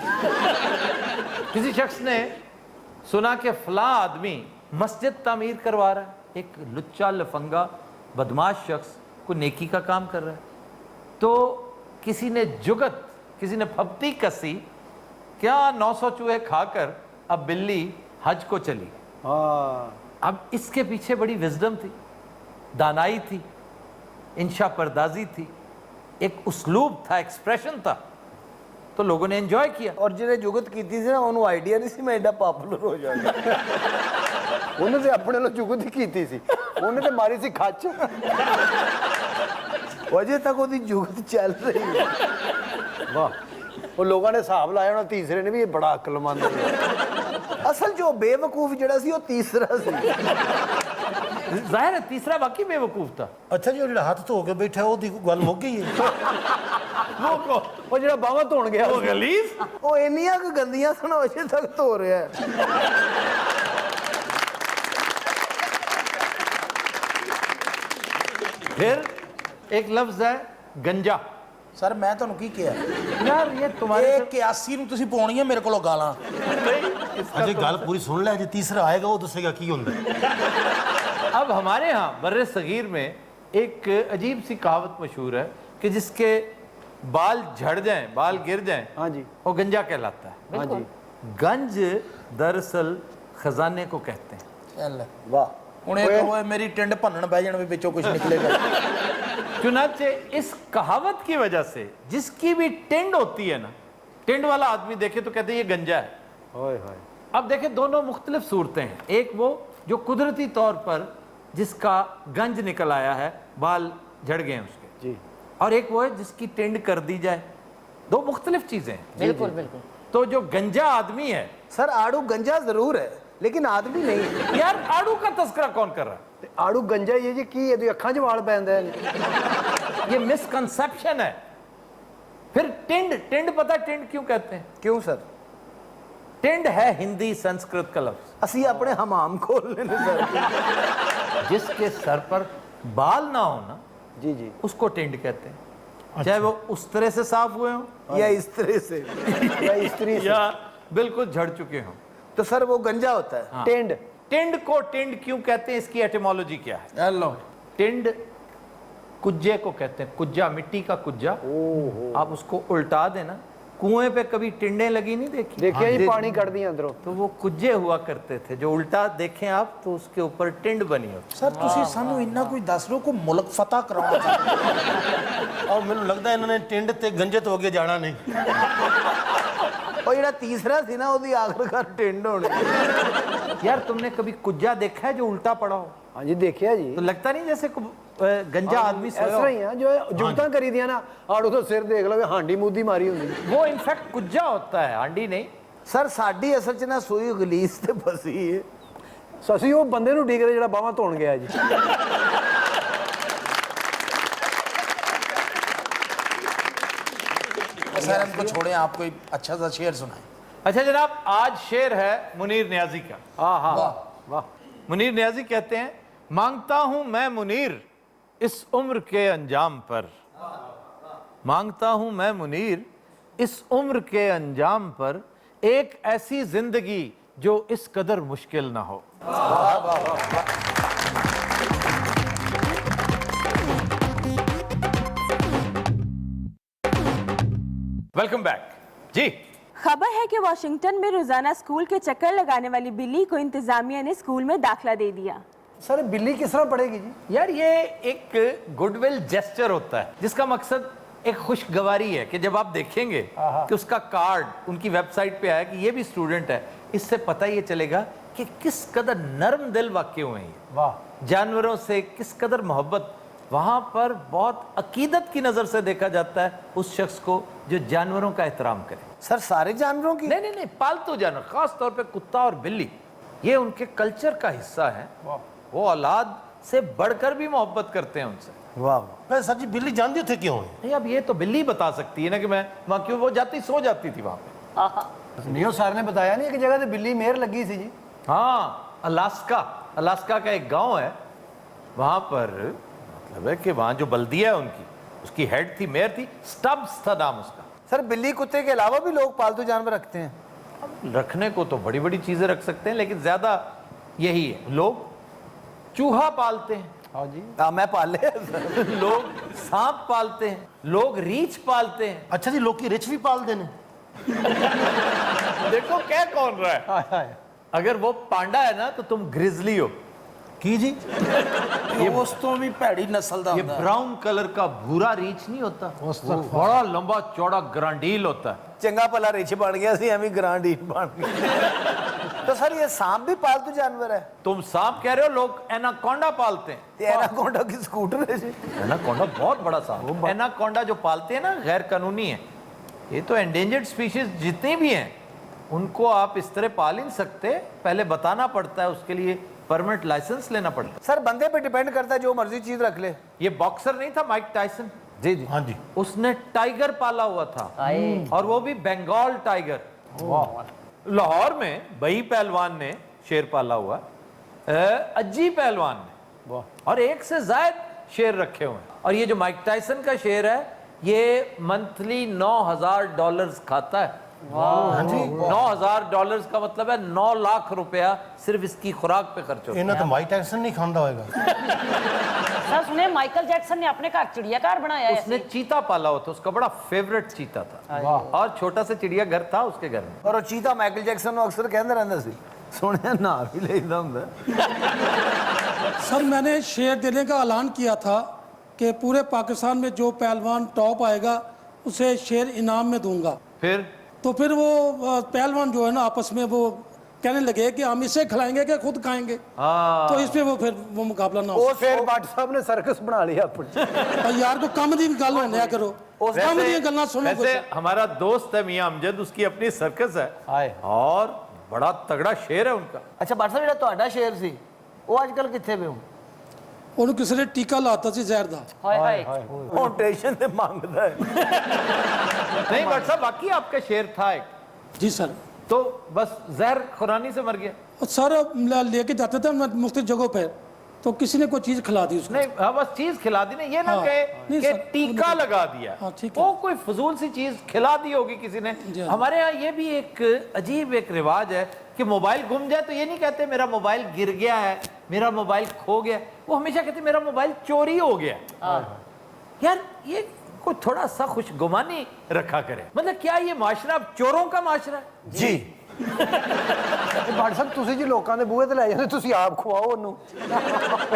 किसी शख्स ने सुना कि फला आदमी मस्जिद तामीर करवा रहा है, एक लुच्चा लफंगा बदमाश शख्स को नेकी का काम कर रहा है। तो किसी ने जुगत, किसी ने फप्ती कसी, क्या 900 चूहे खाकर अब बिल्ली हज को चली। हाँ अब इसके पीछे बड़ी विजडम थी, दानाई थी, इंशा परदाजी थी, एक उसलूब था, एक्सप्रेशन था, तो लोगों ने एंजॉय किया। ਔਰ ਜਿਹਨੇ ਜੁਗਤ ਕੀਤੀ ਸੀ ਨਾ ਉਹਨੂੰ ਆਈਡੀਆ ਨਹੀਂ ਸੀ ਮੈਂ ਐਡਾ ਪਪੂਲਰ ਹੋ ਜਾਵਾਂਗਾ। ਉਹਨੇ ਤੇ ਆਪਣੇ ਨਾਲ ਜੁਗਤ ਹੀ ਕੀਤੀ ਸੀ। ਉਹਨੇ ਤੇ ਮਾਰੀ ਸੀ ਖੱਚ। ਅਜੇ ਤੱਕ ਉਹਦੀ ਜੁਗਤ ਚੱਲ ਰਹੀ ਹੈ। ਵਾਹ। ਉਹ ਲੋਕਾਂ ਨੇ ਹਿਸਾਬ ਲਾਇਆ ਹੋਣਾ ਤੀਸਰੇ ਨੇ ਵੀ ਇਹ ਬੜਾ ਅਕਲਮੰਦ ਹੈ। ਅਸਲ ਜੋ ਬੇਵਕੂਫ ਜਿਹੜਾ ਸੀ ਉਹ ਤੀਸਰਾ ਸੀ। जाहिर है तीसरा वाकई बेवकूफ था। अच्छा जी, वो जो हाथ धो के बैठा है ਉਹਦੀ ਗੱਲ ਮੁੱਕ ਗਈ ਹੈ। ਉਹ ਜਿਹੜਾ ਬਾਹਾਂ ਧੋਣ ਗਿਆ वो गलीज। ਉਹ ਇੰਨੀਆਂ ਕੁ ਗੰਦੀਆਂ ਸਨ ਉਹ ਅਜੇ ਤੱਕ ਧੋ ਰਿਹਾ ਹੈ। फिर एक लफ्ज है गंजा। सर मैं ਤੁਹਾਨੂੰ ਕੀ ਕਿਹਾ? यार ये तुम्हारे ਇਹ 81 ਨੂੰ ਤੁਸੀਂ ਪਾਉਣੀ ਹੈ ਮੇਰੇ ਕੋਲੋਂ ਗਾਲਾਂ। अजय गल पूरी सुन ले, जो तीसरा आएगा वो दसेगा की होंदा है। अब हमारे यहाँ बर्रे सगीर में एक अजीब सी कहावत मशहूर है कि जिसके बाल झड़ जाएं, बाल गिर जाएं, हाँ जी वो गंजा कहलाता है। हाँ जी। गंज दरअसल खजाने को कहते हैं। ਚੱਲ ਵਾਹ। ਹੁਣ ਇਹ ਹੋਏ ਮੇਰੀ ਟਿੰਡ ਭੰਨਣ ਬਹਿ ਜਾਣ ਵੀ ਵਿੱਚੋਂ ਕੁਝ ਨਿਕਲੇਗਾ। चुनाचे इस कहावत की वजह से जिसकी भी टिंड होती है ना, टिंड वाला आदमी देखे तो कहते हैं ये गंजा है। ओए होए। अब देखें दोनों मुख्तलिफ सूरतें हैं। एक वो जो कुदरती तौर पर जिसका गंज निकल आया है बाल झड़ गए हैं उसके जी और एक वो है जिसकी टिंड कर दी जाए, दो मुख्तलिफ चीजें हैं। बिल्कुल बिल्कुल तो जो गंजा आदमी है, सर आड़ू गंजा जरूर है लेकिन आदमी नहीं है। यार आड़ू का तस्करा कौन कर रहा है? ਤੇ ਆੜੂ ਗੰਜਾ ਹੀ ਹੈ ਜੀ, ਕੀ ਇਹਦੀ ਅੱਖਾਂ 'ਚ ਵਾਲ ਪੈਂਦੇ ਨੇ? ये मिसकंसेप्शन है। फिर टिंड, टिंड पता है टिंड क्यों कहते हैं? क्यों सर? टिंड है हिंदी संस्कृत का लफ्ज, ਅਸੀਂ ਆਪਣੇ हमाम खोल लेने सर। जिसके सर पर बाल ना हो ना जी जी उसको टिंड कहते हैं, चाहे वो उस तरह से साफ हुए हों या इस तरह से या स्त्री से या बिल्कुल झड़ चुके हों। तो सर वो गंजा होता है। टेंड टिंड को टिंड क्यों कहते हैं, इसकी एटिमोलॉजी क्या है? टिंड कुज्जे को कहते हैं, कुज्जा, मिट्टी का कुज्जा। आप उसको उल्टा देना, कुएं पे कभी टिंडें लगी नहीं देखी? देखिए जी पानी ਕੱਢਦੀਆਂ ਅੰਦਰੋਂ। तो वो कुज्जे हुआ करते थे, जो उल्टा देखें आप तो उसके ऊपर टिंड बनी होती। ਸਰ ਤੁਸੀਂ ਸਾਨੂੰ ਇੰਨਾ ਕੋਈ ਦੱਸ ਰਹੇ ਹੋ ਕੋ ਮੁਲਕ ਫਤਹ ਕਰਾਉਣਾ ਚਾਹੁੰਦੇ ਔਰ ਮੈਨੂੰ ਲੱਗਦਾ ਇਹਨਾਂ ਨੇ ਟਿੰਡ ਤੇ ਗੰਜੇ ਤੋਂ ਅੱਗੇ ਜਾਣਾ ਨਹੀਂ। और ਜਿਹੜਾ तीसरा थी ना ਉਹਦੀ आखिरकार टिंड होनी। यार तुमने कभी कुज्जा देखा है जो उल्टा पड़ा हो? हाँ जी देखिया जी, तो लगता नहीं जैसे गंजा आदमी ਇਸ सोया ਤਰ੍ਹਾਂ हो। ਹੀ ਆ ਜੋ ਜੁਗਤਾਂ ਕਰੀ ਦੀਆਂ ਨਾ, ਆੜੂ ਤੋਂ ਸਿਰ ਦੇਖ ਲਵੇ ਹਾਂਡੀ ਮੂਦੀ ਮਾਰੀ ਹੁੰਦੀ। वो इनफैक्ट कुज्जा होता है, हांडी नहीं। ਸਰ ਸਾਡੀ ਅਸਲ 'ਚ ਨਾ ਸੂਈ ਗਲੀਸ ਤੇ ਫਸੀ ਹੈ। ਅਸੀਂ ਉਹ ਬੰਦੇ ਨੂੰ ਡੀਕ ਰਹੇ ਜਿਹੜਾ ਬਾਹਾਂ ਧੋਣ ਗਿਆ ਜੀ। सर हमको छोड़े, आप कोई अच्छा सा शेर सुनाए। अच्छा जनाब, आज शेर है मुनीर न्याजी का। हाँ हाँ वाह, मुनीर न्याजी कहते हैं, मांगता हूं मैं मुनीर इस उम्र के अंजाम पर, मांगता हूं मैं मुनीर इस उम्र के अंजाम पर एक ऐसी जिंदगी जो इस कदर मुश्किल ना हो। वेलकम बैक जी। खबर है कि वाशिंगटन में रोजाना स्कूल के चक्कर लगाने वाली बिल्ली को इंतजामिया ने स्कूल में दाखिला दे दिया। सर बिल्ली किस तरह पड़ेगी जी? यार ये एक गुडविल जेस्चर होता है जिसका मकसद एक खुशगवारी है कि जब आप देखेंगे कि उसका कार्ड उनकी वेबसाइट पे आया कि ये भी स्टूडेंट है, इससे पता ये चलेगा कि किस कदर नरम दिल वाक़ई हुए हैं, वाह, जानवरों से किस कदर मोहब्बत। वहां पर बहुत अकीदत की नजर से देखा जाता है उस शख्स को जो जानवरों का एहतराम करे। सर सारे जानवरों की? नहीं, पालतू जानवर, खास तौर पे कुत्ता और बिल्ली, ये उनके कल्चर का हिस्सा है। वो औलाद से बढ़कर भी मोहब्बत करते हैं उनसे। वाह। वैसे सर जी बिल्ली जानती थे क्यों है? नहीं, अब ये तो बिल्ली बता सकती है ना कि मैं वहां क्यों, वो जाती सो जाती थी वहां पे। नियो सर ने बताया नहीं कि जगह से बिल्ली मेहर लगी थी जी। हाँ, अलास्का का एक गांव है, वहां पर मतलब है कि वहां जो बल्दिया है उनकी, उसकी हेड थी, मेयर थी, स्टब्स था नाम उसका। सर बिल्ली कुत्ते के अलावा भी लोग पालतू जानवर रखते हैं? रखने को तो बड़ी बड़ी चीजें रख सकते हैं, लेकिन ज्यादा यही है, लोग चूहा पालते हैं, हाँ जी, मैं पाले सर। लोग सांप पालते हैं, लोग रीछ पालते हैं। अच्छा जी लोग की रिच भी पाल देने। देखो क्या कौन रहा है। हाय हाय, अगर वो पांडा है ना तो तुम ग्रिजली हो। की जी ये उस तो भी भैड़ी नस्ल का ये होता है। ब्राउन कलर का भूरा रीछ नहीं होता, वो बड़ा लंबा चौड़ा ग्रांडील होता है। चंगा भला रिच बन गया सी, एवं ग्रांडीन बन गया। तो सर ये सांप भी पालतू जानवर है? तुम सांप कह रहे हो, लोग एनाकोंडा पालते हैं। ते एनाकोंडा की स्कूटर है जी? एनाकोंडा बहुत बड़ा सांप। एनाकोंडा जो पालते हैं ना गैर कानूनी है, ये तो एंडेंजर्ड स्पीशीज जितनी भी हैं उनको आप इस तरह पाल नहीं सकते, पहले बताना पड़ता है, उसके लिए परमिट लाइसेंस लेना पड़ता है। सर बंदे पे डिपेंड करता है, जो मर्जी चीज रख ले। ये बॉक्सर नहीं था माइक टायसन? जी जी हाँ जी उसने टाइगर पाला हुआ था, और वो भी बंगाल टाइगर। लाहौर में बई पहलवान ने शेर पाला हुआ, अज्जी पहलवान ने, और एक से ज्यादा शेर रखे हुए हैं। और ये जो माइक टायसन का शेर है, ये मंथली $9,000 खाता है। $9,000 का मतलब है 9 लाख रुपया सिर्फ इसकी खुराक पे खर्च होता है। इन्हें तो माइक टायसन नहीं खांदा होएगा। सर सुने माइकल जैक्सन ने अपने घर चिड़ियाघर बनाया है। उसने चीता पाला हुआ था, उसका बड़ा फेवरेट चीता था, और छोटा सा चिड़िया घर था उसके घर में। और वो चीता माइकल जैक्सन अक्सर कहता रहता सी, सुने ना भी लेता हुंदा। सर मैंने शेयर देने का ऐलान किया था कि पूरे पाकिस्तान में जो पहलवान टॉप आएगा उसे शेर इनाम में दूंगा। फिर तो फिर वो पहलवान जो है ना आपस में वो कहने लगे कि हम इसे खिलाएंगे कि खुद खाएंगे। तो इस पे वो फिर वो मुकाबला ना हो। ਉਹ ਫਿਰ ਭੱਟ ਸਾਹਿਬ ਨੇ ਸਰਕਸ ਬਣਾ ਲਿਆ ਆਪਣੀ। और यार को कम दी गल होने करो, कम दी गल्लां सुनो वैसे कुछ। हमारा दोस्त है मियां अमजद, उसकी अपनी सर्कस है ਹਾਏ और बड़ा तगड़ा शेर है उनका। ਅੱਛਾ ਭੱਟ ਸਾਹਿਬ ਜਿਹੜਾ ਤੁਹਾਡਾ ਸ਼ੇਰ ਸੀ ਉਹ ਅੱਜ ਕੱਲ ਕਿੱਥੇ ਵੇ ਹੁਣ ਉਹਨੂੰ ਕਿਸੇ ਨੇ ਟੀਕਾ ਲਾਤਾ ਸੀ ਜ਼ਹਿਰ ਦਾ। ਹਾਏ ਹਾਏ ਹੁਣ ਟੈਨਸ਼ਨ ਤੇ ਮੰਗਦਾ ਹੈ नहीं बट साहब बाकी आपका शेर था एक, जी सर। तो बस जहर खुरानी से मर गया। और सर लेके जाते थे मुख्तलिफ जगहों पे, तो किसी ने कोई चीज खिला दी उसको। नहीं हाँ, बस चीज खिला दी ना, ये ना हाँ, कहे नहीं कि सर, टीका लगा दिया, हाँ, ठीक है। वो कोई फजूल सी चीज खिला दी होगी किसी ने। जी, हाँ। हमारे यहाँ ये भी एक अजीब एक रिवाज है कि मोबाइल गुम जाए तो ये नहीं कहते मेरा मोबाइल गिर गया है, मेरा मोबाइल खो गया, वो हमेशा कहते मेरा मोबाइल चोरी हो गया। यार ये कोई थोड़ा सा खुशगुमानी रखा करे, मतलब क्या ये माशरा अब चोरों का माशरा है? ਜੀ ਭੱਟ ਸਾਹਿਬ ਤੁਸੀਂ ਜੀ ਲੋਕਾਂ ਦੇ ਬੂਹੇ ਤੇ ਲੈ ਜਾਂਦੇ, ਤੁਸੀਂ ਆਪ ਖਵਾਓ ਉਹਨੂੰ।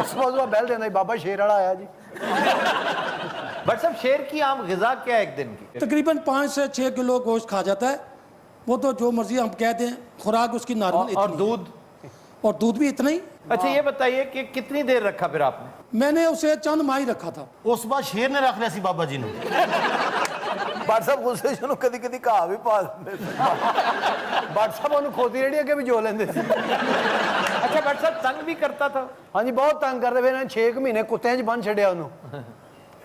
ਉਸ ਤੋਂ ਬੈਲ ਦੇਣਾ ਜੀ, ਬਾਬਾ ਸ਼ੇਰ ਵਾਲਾ ਆਇਆ ਜੀ। बट साहब शेर की आम गिजा क्या है एक दिन की? तकरीबन 5 से 6 किलो गोश्त खा जाता है, वो तो जो मर्जी हम कह दें, खुराक उसकी नॉर्मल और दूध? और दूध भी इतना ही। अच्छा ये बताइए कि कितनी देर रखा फिर आपने? मैंने उसे चंद माह ही रखा था। ਉਸ ਬਾਅਦ ਸ਼ੇਰ ਨੇ ਰੱਖ ਲਿਆ ਸੀ ਬਾਬਾ ਜੀ ਨੂੰ। ਭੱਟ ਸਾਹਿਬ ਗੁੱਸੇ ਚ ਉਹਨੂੰ ਕਦੀ ਕਦੀ ਘਾਹ ਵੀ ਪਾ ਦਿੰਦੇ ਸੀ ਭੱਟ ਸਾਹਿਬ ਉਹਨੂੰ ਖੋਤੀ ਰੇੜੀ ਅੱਗੇ ਵੀ ਜੋ ਲੈਂਦੇ ਸੀ। अच्छा बट साहब तंग भी करता था? ਹਾਂਜੀ ਬਹੁਤ ਤੰਗ ਕਰਦੇ, ਫਿਰ ਇਹਨਾਂ 6 ਮਹੀਨੇ ਕੁੱਤਿਆਂ 'ਚ ਬੰਨ ਛੱਡਿਆ ਉਹਨੂੰ।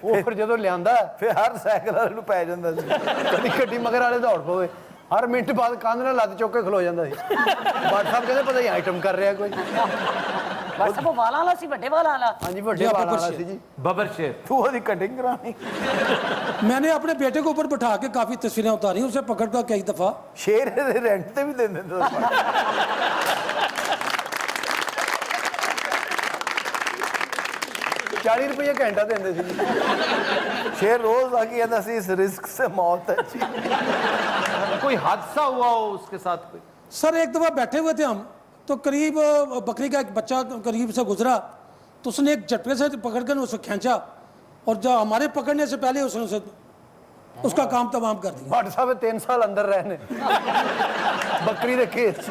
ਉਹ ਫਿਰ ਜਦੋਂ ਲਿਆਂਦਾ ਫਿਰ ਹਰ ਸਾਈਕਲ ਵਾਲੇ ਨੂੰ ਪੈ ਜਾਂਦਾ ਸੀ ਕਦੀ ਗੱਡੀ ਮਗਰ ਵਾਲੇ ਦੌੜ ਪਵੇ, ਹਰ ਮਿੰਟ ਬਾਅਦ ਕੰਧ ਨਾਲ ਲੱਤ ਚੁੱਕ ਕੇ ਖਲੋ ਜਾਂਦਾ ਸੀ। ਭੱਟ ਸਾਹਿਬ ਕਹਿੰਦੇ ਪਤਾ ਨਹੀਂ ਆਈਟਮ ਕਰ ਰਿਹਾ ਕੋਈ। ਬਸ ਉਹ ਵਾਲਾਂ ਵਾਲਾ ਸੀ, ਵੱਡੇ ਵਾਲਾਂ ਵਾਲਾ। ਹਾਂਜੀ ਵੱਡੇ ਵਾਲਾ ਵਾਲਾ ਸੀ ਜੀ। बबर शेर। ਤੂੰ ਉਹਦੀ ਕਟਿੰਗ ਕਰਾਣੀ। मैंने अपने बेटे को ऊपर बिठा के काफ़ी तस्वीरें उतारी, उसे पकड़ कर कई दफ़ा। ਸ਼ੇਰ ਦੇ ਰੈਂਟ ਤੇ ਵੀ ਦੇ ਦਿੰਦੇ ਸੀ। 40 ਰੁਪਏ ਘੰਟਾ ਦਿੰਦੇ ਸੀ ਜੀ। ਸ਼ੇਰ ਰੋਜ਼ ਆ ਕੇ ਕਹਿੰਦਾ ਸੀ ਇਸ ਰਿਸਕ से मौत है जी। कोई हादसा हुआ हो उसके साथ कोई? सर एक दफ़ा बैठे हुए थे हम, तो करीब बकरी का एक बच्चा करीब से गुजरा, तो उसने एक झटके से पकड़ कर उसे खींचा, और जब हमारे पकड़ने से पहले उसने उसे उसका काम तमाम कर दिया। ਭੱਟ ਸਾਹਿਬ 3 ਸਾਲ ਅੰਦਰ ਰਹੇ ਨੇ ਬੱਕਰੀ ਦੇ ਕੇਸ 'ਚ।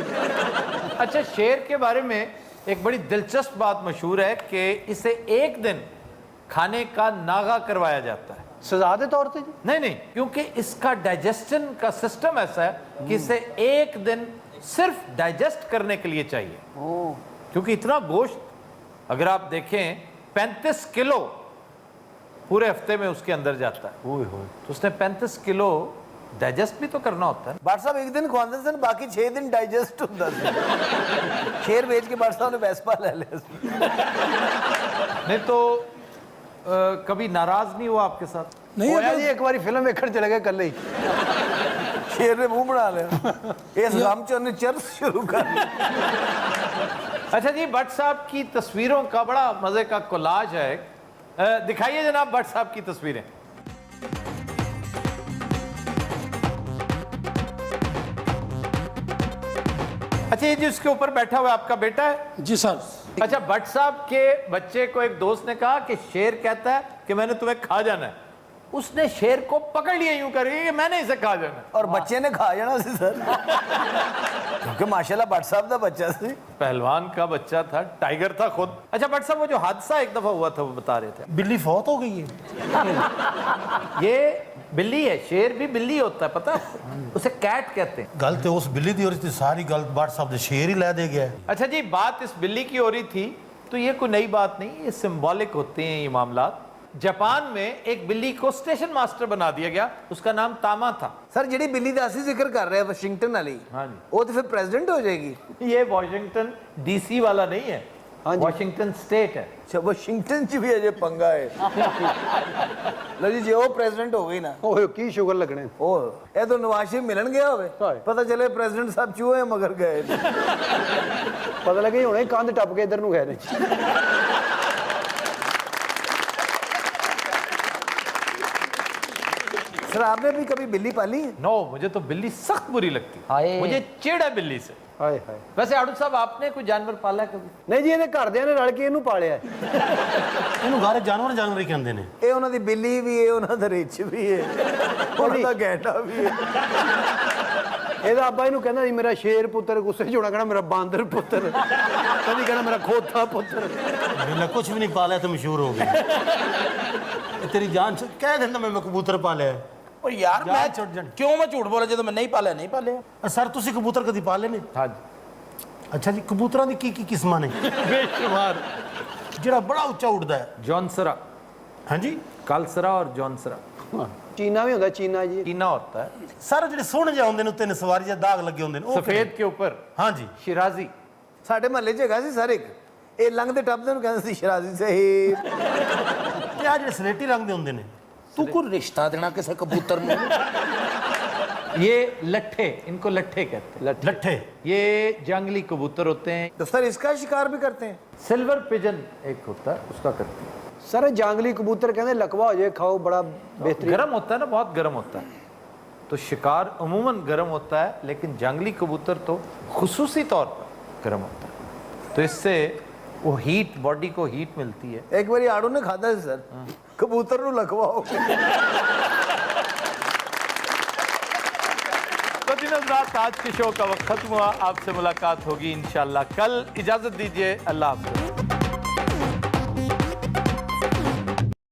अच्छा शेर के बारे में एक बड़ी दिलचस्प बात मशहूर है कि इसे एक दिन खाने का नागा करवाया जाता है। ਸਜ਼ਾ ਦੇ ਤੌਰ ਤੇ ਜੀ। नहीं नहीं, क्योंकि इसका डाइजेशन का सिस्टम ऐसा है कि इसे एक दिन सिर्फ डाइजेस्ट करने के लिए चाहिए, क्योंकि इतना गोश्त अगर आप देखें 35 किलो पूरे हफ्ते में उसके अंदर जाता है। तो उसने 35 किलो डाइजेस्ट भी तो करना होता है। ਭੱਟ ਸਾਹਿਬ ਇੱਕ ਦਿਨ ਖਵਾਉਂਦੇ ਸਨ, ਬਾਕੀ 6 ਦਿਨ ਡਾਈਜੈਸਟ ਹੁੰਦਾ ਸੀ। ਸ਼ੇਰ ਵੇਚ ਕੇ ਭੱਟ ਸਾਹਿਬ ਨੇ ਵੈਸਪਾ ਲੈ ਲਿਆ ਸੀ। नहीं तो कभी नाराज नहीं हुआ आपके साथ? नहीं ਹੋਇਆ अगर- ਜੀ ਇੱਕ ਵਾਰੀ ਫਿਲਮ ਵੇਖਣ ਚਲੇ ਗਏ ਇਕੱਲੇ ਹੀ। ਸ਼ੇਰ ਨੇ ਮੂੰਹ ਬਣਾ ਲਿਆ। ਇਸ ਗਮ ਚ ਉਹਨੇ ਚਰਸ ਸ਼ੁਰੂ ਕਰ ਲਿਆ। अच्छा जी, भट्ट साहब की तस्वीरों का बड़ा मजे का कोलाज है। दिखाइए जनाब भट्ट साहब की तस्वीरें। अच्छा ये जिसके ऊपर बैठा हुआ है आपका बेटा है? जी सर। अच्छा भट्ट साहब के बच्चे को एक दोस्त ने कहा कि शेर कहता है कि मैंने तुम्हें खा जाना है, उसने शेर को पकड़ लिया यूं करके कि मैंने इसे खा जाना है। और बच्चे ने खा जाना सी सर, क्योंकि माशाल्लाह भट्ट साहब का बच्चा सी। पहलवान का बच्चा था, टाइगर था खुद। अच्छा भट्ट साहब वो जो हादसा एक दफा हुआ था वो बता रहे थे। ਬਿੱਲੀ ਫੌਤ ਹੋ ਗਈ ਹੈ। ये बिल्ली है, शेर भी बिल्ली होता है पता है आपको? उसे कैट कहते हैं। ਗੱਲ ਤੇ ਉਸ ਬਿੱਲੀ ਦੀ ਹੋ ਰਹੀ ਸੀ, ਸਾਰੀ ਗੱਲ ਭੱਟ ਸਾਹਿਬ ਦੇ ਸ਼ੇਰ ਹੀ ਲੈ ਦੇ ਗਿਆ। अच्छा जी, बात इस बिल्ली की हो रही थी, तो ये कोई नई बात नहीं, ये सिंबॉलिक होते हैं ये मामलात। जापान में एक बिल्ली को स्टेशन मास्टर बना दिया गया, उसका नाम तामा था। सर ਜਿਹੜੀ ਬਿੱਲੀ ਦਾ ਅਸੀਂ ਜ਼ਿਕਰ ਕਰ ਰਹੇ ਹਾਂ ਵਾਸ਼ਿੰਗਟਨ ਵਾਲੀ, हाँ जी, ਉਹ ਤਾਂ ਫਿਰ ਪ੍ਰੈਜ਼ੀਡੈਂਟ ਹੋ ਜਾਏਗੀ। ये वॉशिंगटन डीसी वाला नहीं है, वॉशिंगटन स्टेट है। अच्छा वाशिंगटन ਚ ਵੀ ਅਜੇ ਪੰਗਾ ਹੈ। ਲਓ ਜੀ ਜੇ ਉਹ ਪ੍ਰੈਜ਼ੀਡੈਂਟ ਹੋ ਗਈ ਨਾ, ਓਏ ਕੀ ਸ਼ੁਗਰ ਲੱਗਣੇ। ਉਹ ਇਹ ਤਾਂ ਨਵਾਜ਼ ਸ਼ਰੀਫ ਮਿਲਣ ਗਿਆ ਹੋਵੇ, ਹਾਏ। ਪਤਾ ਚੱਲੇ ਪ੍ਰੈਜ਼ੀਡੈਂਟ ਸਾਹਿਬ ਚੂਹੇ ਮਗਰ ਗਏ ਨੇ। ਪਤਾ ਲੱਗੇ ਹੁਣੇ ਕੰਧ ਟੱਪ ਕੇ ਇੱਧਰ ਨੂੰ ਗਏ ਨੇ। सर आपने भी कभी बिल्ली पाली है? नो, मुझे तो बिल्ली सख्त बुरी लगती हाय। है, मुझे चिढ़ है बिल्ली से। ਹਾਏ ਹਾਏ। वैसे आड़ू साहब आपने कोई जानवर पाला है कभी? ਨਹੀਂ ਜੀ ਇਹਦੇ ਘਰਦਿਆਂ ਨੇ ਰਲ ਕੇ ਇਹਨੂੰ ਪਾਲਿਆ। ਇਹਨੂੰ ਘਰ ਜਾਨਵਰ ਹੀ ਕਹਿੰਦੇ ਨੇ। ਇਹ ਉਹਨਾਂ ਦੀ ਬਿੱਲੀ ਵੀ ਹੈ, ਉਹਨਾਂ ਦਾ ਰਿੱਛ ਵੀ ਹੈ, ਉਹਨਾਂ ਦਾ ਗੈਂਡਾ ਵੀ ਹੈ। ਇਹਦਾ ਅੱਬਾ ਇਹਨੂੰ ਕਹਿੰਦਾ ਸੀ ਮੇਰਾ ਸ਼ੇਰ ਪੁੱਤਰ, ਗੁੱਸੇ 'ਚ ਹੋਣਾ ਕਹਿਣਾ ਮੇਰਾ ਬਾਂਦਰ ਪੁੱਤਰ, ਕਦੀ ਕਹਿਣਾ ਮੇਰਾ ਖੋਤਾ ਪੁੱਤਰ। मैं कुछ भी नहीं पाला तो मशहूर हो गई। तेरी जान कह देना मैं कबूतर पाले है। ਉਹ ਯਾਰ ਮੈਂ ਛੁੱਟ ਜਾਣ। ਕਿਉਂ ਮੈਂ ਝੂਠ ਬੋਲਾਂ ਜਦੋਂ ਮੈਂ ਨਹੀਂ ਪਾਲਿਆ ਨਹੀਂ ਪਾਲਿਆ। सर तुसी कबूतर कदी पाले ने? हाँ जी। अच्छा जी, कबूतरां दी की किस्मां ने? बेशुमार। ਜਿਹੜਾ ਬੜਾ ਉੱਚਾ ਉੱਡਦਾ ਹੈ। जौनसरा, ਹਾਂਜੀ कालसरा और जौनसरा। ਚੀਨਾ ਵੀ ਹੁੰਦਾ, ਚੀਨਾ ਜੀ। कीना होता है ਸਰ ਜਿਹੜੇ ਸੋਹਣੇ ਜਿਹੇ ਹੁੰਦੇ ਨੇ ਉੱਤੇ ਨੇ ਸਵਾਰੀ ਜਾਂ ਦਾਗ ਲੱਗੇ ਹੁੰਦੇ ਨੇ ਉਹ सफेद के ऊपर। ਹਾਂਜੀ शिराजी। ਸਾਡੇ ਮਹੱਲੇ 'ਚ ਹੈਗਾ ਸੀ ਸਰ ਇੱਕ, ਇਹ ਲੰਘਦੇ ਟੱਪਦੇ ਨੂੰ ਕਹਿੰਦੇ ਸੀ ਸ਼ਰਾਜ਼ੀ ਸਾਹਿਬ। ਤੇ ਆ ਜਿਹੜੇ ਸਲੇਟੀ ਰੰਗ ਦੇ ਹੁੰਦੇ ਨੇ ਤੂੰ ਕੋਈ ਰਿਸ਼ਤਾ ਦੇਣਾ ਕਿਸੇ ਕਬੂਤਰ ਨੂੰ? ये लट्ठे, इनको लट्ठे कहते हैं। ਲੱਠੇ। ये जंगली कबूतर होते हैं। तो सर इसका शिकार भी करते हैं? सिल्वर पिजन एक होता है, उसका करते हैं। ਸਰ ਜੰਗਲੀ ਕਬੂਤਰ ਕਹਿੰਦੇ ਲਕਵਾ ਹੋ ਜਾਏ ਖਾਓ, ਬੜਾ ਬਿਹਤਰੀਨ। गर्म होता है ना, बहुत गर्म होता है, तो शिकार अमूमन गर्म होता है, लेकिन जंगली कबूतर तो खुसूसी तौर पर गर्म होता है, तो इससे वो हीट, बॉडी को हीट मिलती है। एक बारी आड़ू ने खादा ਸੀ ਸਰ, ਕਬੂਤਰ ਨੂੰ ਲਖਵਾਓ। तो दिन रात आज के शो का वक्त खत्म हुआ, आपसे मुलाकात होगी इंशाल्लाह कल। इजाजत दीजिए, अल्लाह हाफ़िज़।